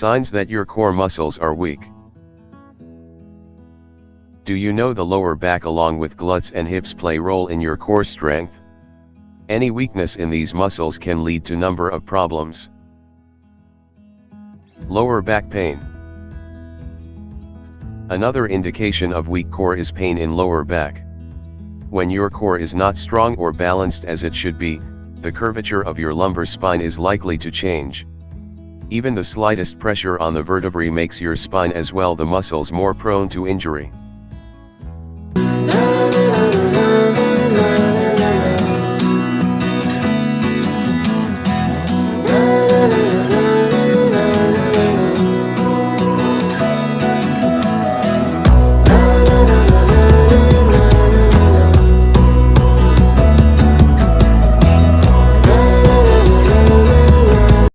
Signs that your core muscles are weak. Do you know the lower back along with glutes and hips play a role in your core strength? Any weakness in these muscles can lead to number of problems. Lower back pain. Another indication of weak core is pain in lower back. When your core is not strong or balanced as it should be, the curvature of your lumbar spine is likely to change. Even the slightest pressure on the vertebrae makes your spine as well the muscles more prone to injury.